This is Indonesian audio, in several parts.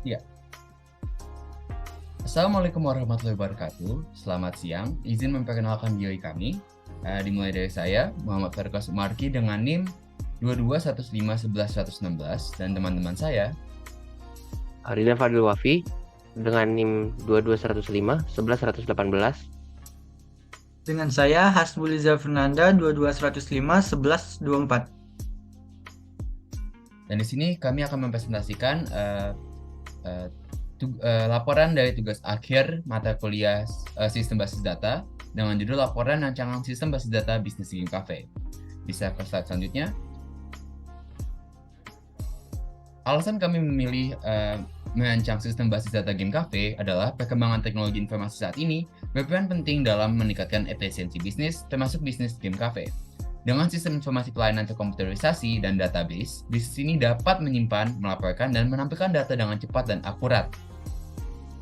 Ya, Assalamualaikum warahmatullahi wabarakatuh. Selamat siang. Izin memperkenalkan diri kami. Dimulai dari saya, Muhammad Farkas Umarki dengan NIM 22151116 dan teman-teman saya. Arina Fadil Wafi dengan NIM 22105 11118. Dengan saya Hasbuliza Fernanda 22105 1124. Dan di sini kami akan mempresentasikan laporan dari tugas akhir mata kuliah Sistem Basis Data dengan judul Laporan Rancangan Sistem Basis Data Bisnis Game Cafe. Bisa ke slide selanjutnya. Alasan kami memilih merancang sistem basis data Game Cafe adalah perkembangan teknologi informasi saat ini berperan penting dalam meningkatkan efisiensi bisnis, termasuk bisnis Game Cafe. Dengan sistem informasi pelayanan terkomputerisasi dan database, bisnis ini dapat menyimpan, melaporkan, dan menampilkan data dengan cepat dan akurat.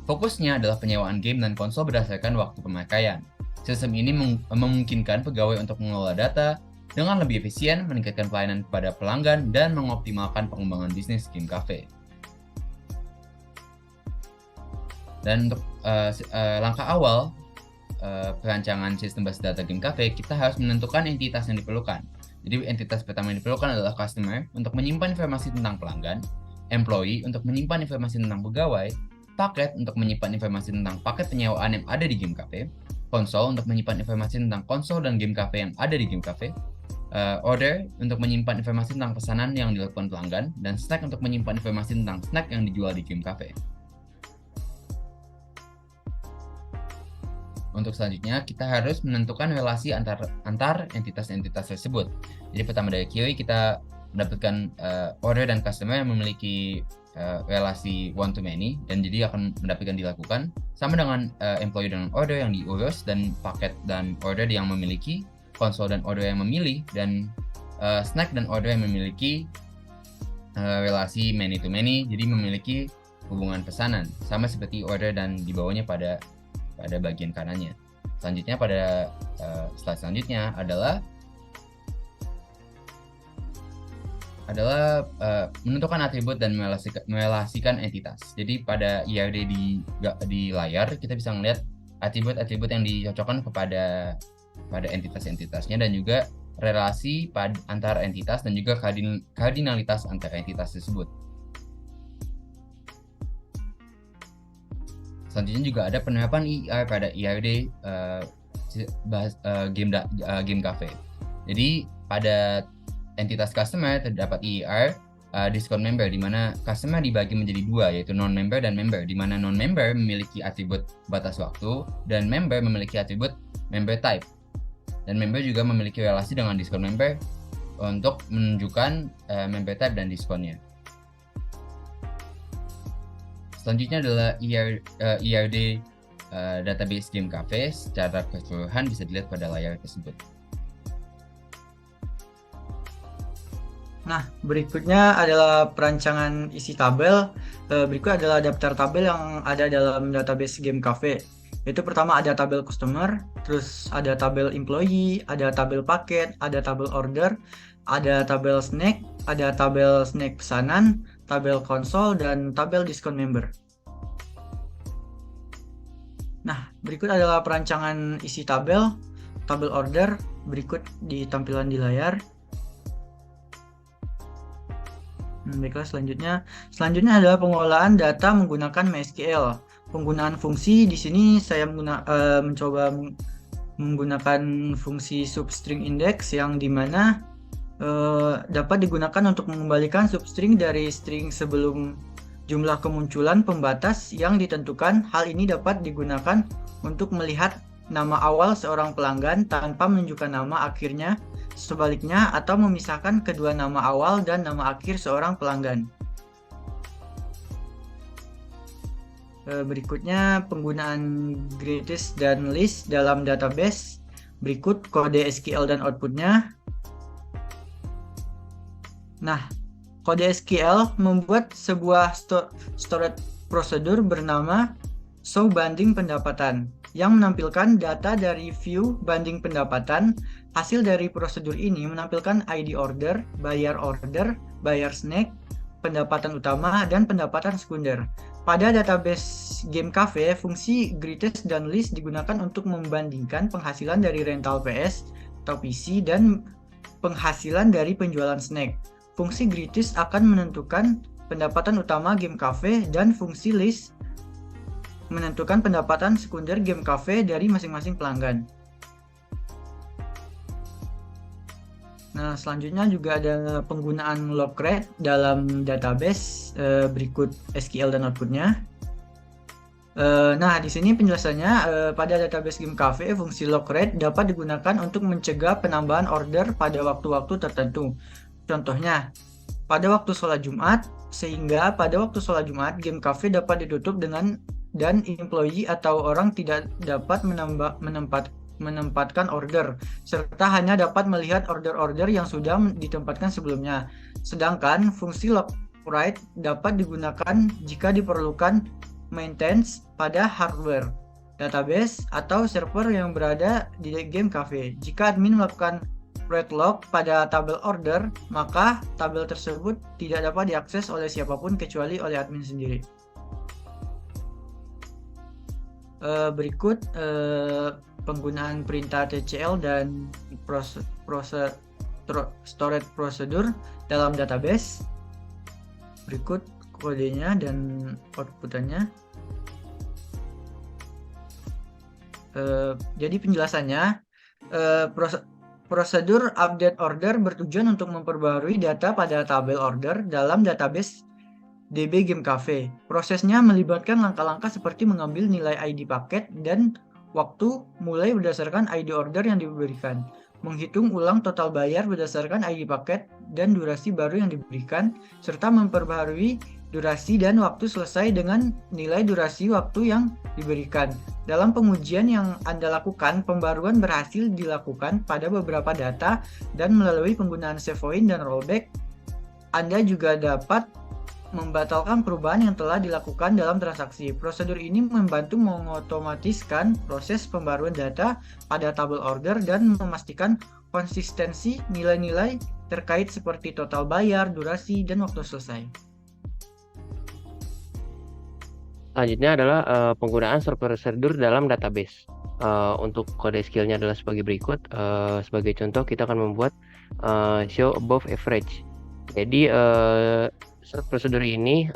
Fokusnya adalah penyewaan game dan konsol berdasarkan waktu pemakaian. Sistem ini memungkinkan pegawai untuk mengelola data dengan lebih efisien, meningkatkan pelayanan kepada pelanggan, dan mengoptimalkan pengembangan bisnis Game Cafe. Dan untuk langkah awal perancangan sistem basis data Game Cafe, kita harus menentukan entitas yang diperlukan. Jadi entitas pertama yang diperlukan adalah customer untuk menyimpan informasi tentang pelanggan, employee untuk menyimpan informasi tentang pegawai, paket untuk menyimpan informasi tentang paket penyewaan yang ada di Game Cafe, konsol untuk menyimpan informasi tentang konsol dan Game Cafe yang ada di Game Cafe, order untuk menyimpan informasi tentang pesanan yang dilakukan pelanggan, dan snack untuk menyimpan informasi tentang snack yang dijual di Game Cafe. Untuk selanjutnya, kita harus menentukan relasi antar entitas-entitas tersebut. Jadi pertama dari kiri kita mendapatkan order dan customer yang memiliki relasi one to many, dan jadi akan mendapatkan dilakukan sama dengan employee dengan order yang diurus, dan paket dan order yang memiliki, konsol dan order yang memilih, dan snack dan order yang memiliki relasi many to many, jadi memiliki hubungan pesanan sama seperti order dan di bawahnya pada bagian kanannya. Selanjutnya pada slide selanjutnya adalah menentukan atribut dan merelasikan entitas. Jadi pada IRD di layar kita bisa melihat atribut-atribut yang dicocokkan pada entitas-entitasnya, dan juga relasi antar entitas dan juga kardinalitas antar entitas tersebut. Selanjutnya juga ada penerapan ER pada IRD Game Cafe. Jadi pada entitas customer terdapat ER discount member, di mana customer dibagi menjadi dua, yaitu non-member dan member, di mana non-member memiliki atribut batas waktu dan member memiliki atribut member type. Dan member juga memiliki relasi dengan discount member untuk menunjukkan member type dan diskonnya. Selanjutnya adalah IRD database Game Cafe. Secara keseluruhan bisa dilihat pada layar tersebut. Nah, berikutnya adalah perancangan isi tabel. Berikut adalah daftar tabel yang ada dalam database Game Cafe. Itu pertama ada tabel customer, terus ada tabel employee, ada tabel paket, ada tabel order, ada tabel snack, ada tabel snack pesanan, tabel konsol, dan tabel diskon member. Nah, berikut adalah perancangan isi tabel order, berikut di tampilan di layar. Baiklah, selanjutnya adalah pengolahan data menggunakan MySQL. Penggunaan fungsi di sini saya mencoba menggunakan fungsi substring index, yang dimana dapat digunakan untuk mengembalikan substring dari string sebelum jumlah kemunculan pembatas yang ditentukan. Hal ini dapat digunakan untuk melihat nama awal seorang pelanggan tanpa menunjukkan nama akhirnya, sebaliknya, atau memisahkan kedua nama awal dan nama akhir seorang pelanggan. Berikutnya penggunaan greatest dan list dalam database. Berikut kode SQL dan outputnya. Nah, kode SQL membuat sebuah storage prosedur bernama show banding pendapatan yang menampilkan data dari view banding pendapatan. Hasil dari prosedur ini menampilkan ID order, buyer snack, pendapatan utama, dan pendapatan sekunder. Pada database Game Cafe, fungsi greatest dan least digunakan untuk membandingkan penghasilan dari rental PS atau PC dan penghasilan dari penjualan snack. Fungsi greatest akan menentukan pendapatan utama Game Cafe dan fungsi least menentukan pendapatan sekunder Game Cafe dari masing-masing pelanggan. Nah, selanjutnya juga ada penggunaan log rate dalam database berikut SQL dan outputnya. Nah, di sini penjelasannya pada database Game Cafe, fungsi log rate dapat digunakan untuk mencegah penambahan order pada waktu-waktu tertentu. Contohnya, pada waktu sholat Jumat, sehingga pada waktu sholat Jumat, Game Cafe dapat ditutup dan employee atau orang tidak dapat menempatkan order, serta hanya dapat melihat order-order yang sudah ditempatkan sebelumnya. Sedangkan fungsi log write dapat digunakan jika diperlukan maintenance pada hardware, database, atau server yang berada di Game Cafe. Jika admin melakukan write log pada tabel order, maka tabel tersebut tidak dapat diakses oleh siapapun kecuali oleh admin sendiri. Berikut penggunaan perintah TCL dan storage procedure dalam database. Berikut kodenya dan outputannya. Jadi penjelasannya, prosedur update order bertujuan untuk memperbarui data pada tabel order dalam database DB Game Cafe. Prosesnya melibatkan langkah-langkah seperti mengambil nilai ID paket dan waktu mulai berdasarkan ID order yang diberikan, menghitung ulang total bayar berdasarkan ID paket dan durasi baru yang diberikan, serta memperbarui durasi dan waktu selesai dengan nilai durasi waktu yang diberikan. Dalam pengujian yang Anda lakukan, pembaruan berhasil dilakukan pada beberapa data dan melalui penggunaan save point dan rollback, Anda juga dapat membatalkan perubahan yang telah dilakukan dalam transaksi. Prosedur ini membantu mengotomatiskan proses pembaruan data pada tabel order dan memastikan konsistensi nilai-nilai terkait seperti total bayar, durasi, dan waktu selesai. Selanjutnya adalah penggunaan prosedur dalam database. Untuk kode skillnya adalah sebagai berikut. Sebagai contoh, kita akan membuat show above average. Jadi prosedur ini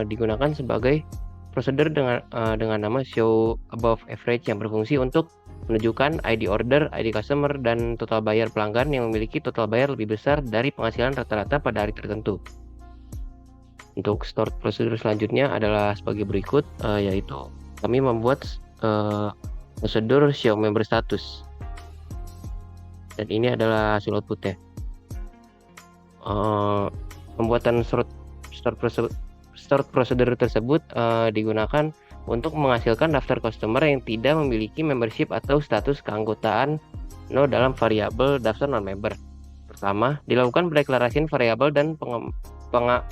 digunakan sebagai prosedur dengan nama show above average yang berfungsi untuk menunjukkan ID order, ID customer, dan total bayar pelanggan yang memiliki total bayar lebih besar dari penghasilan rata-rata pada hari tertentu. Untuk stored prosedur selanjutnya adalah sebagai berikut, yaitu kami membuat prosedur show member status, dan ini adalah hasil outputnya. Pembuatan stored prosedur tersebut digunakan untuk menghasilkan daftar customer yang tidak memiliki membership atau status keanggotaan dalam variabel daftar non-member. Pertama, dilakukan pendeklarasian variabel dan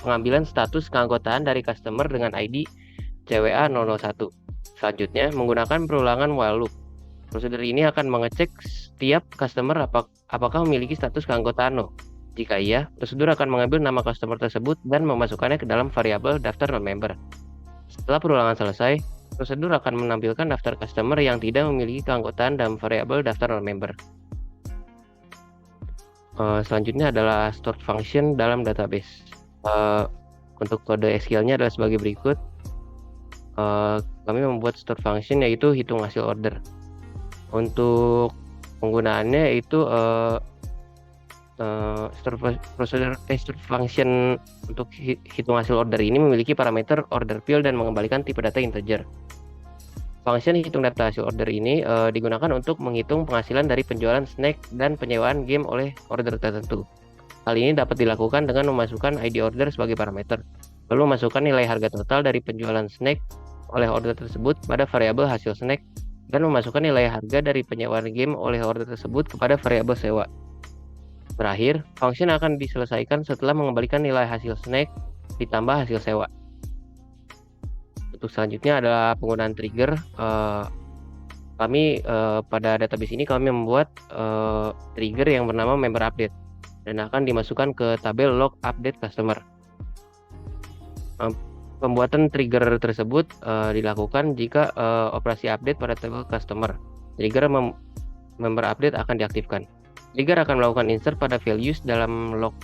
pengambilan status keanggotaan dari customer dengan ID CWA 001. Selanjutnya, menggunakan perulangan while loop. Prosedur ini akan mengecek setiap customer apakah memiliki status keanggotaan no. Jika iya, prosedur akan mengambil nama customer tersebut dan memasukkannya ke dalam variabel daftar non-member. Setelah perulangan selesai, prosedur akan menampilkan daftar customer yang tidak memiliki keanggotaan dalam variabel daftar non-member. Selanjutnya adalah stored function dalam database. Untuk kode SQL-nya adalah sebagai berikut. Kami membuat stored function yaitu hitung hasil order. Untuk penggunaannya yaitu stored function untuk hitung hasil order ini memiliki parameter order field dan mengembalikan tipe data integer. Function hitung data hasil order ini digunakan untuk menghitung penghasilan dari penjualan snack dan penyewaan game oleh order tertentu. Hal ini dapat dilakukan dengan memasukkan ID order sebagai parameter, lalu memasukkan nilai harga total dari penjualan snack oleh order tersebut pada variabel hasil snack, dan memasukkan nilai harga dari penyewaan game oleh order tersebut kepada variabel sewa. Terakhir, function akan diselesaikan setelah mengembalikan nilai hasil snack ditambah hasil sewa. Untuk selanjutnya adalah penggunaan trigger. Kami pada database ini kami membuat trigger yang bernama member update dan akan dimasukkan ke tabel log update customer. Pembuatan trigger tersebut dilakukan jika operasi update pada table customer. Trigger member update akan diaktifkan. Trigger akan melakukan insert pada values dalam log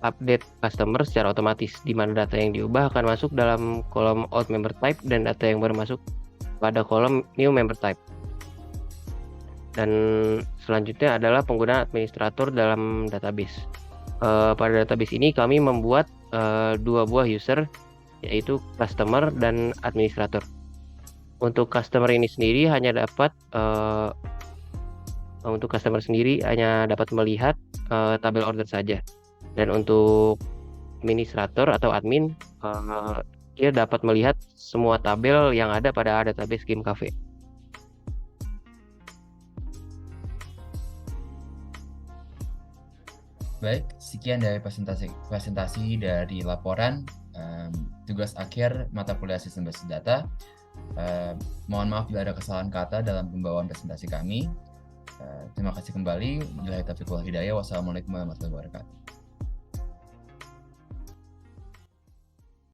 update customer secara otomatis, di mana data yang diubah akan masuk dalam kolom old member type dan data yang baru masuk pada kolom new member type. Dan selanjutnya adalah penggunaan administrator dalam database. Pada database ini kami membuat 2 buah user, yaitu customer dan administrator. Untuk customer sendiri hanya dapat melihat tabel order saja. Dan untuk administrator atau admin, dia dapat melihat semua tabel yang ada pada database Game Cafe. Baik, sekian dari presentasi dari laporan tugas akhir mata kuliah Sistem Basis Data. Mohon maaf bila ada kesalahan kata dalam pembawaan presentasi kami. Terima kasih kembali. Wassalamualaikum warahmatullahi wabarakatuh.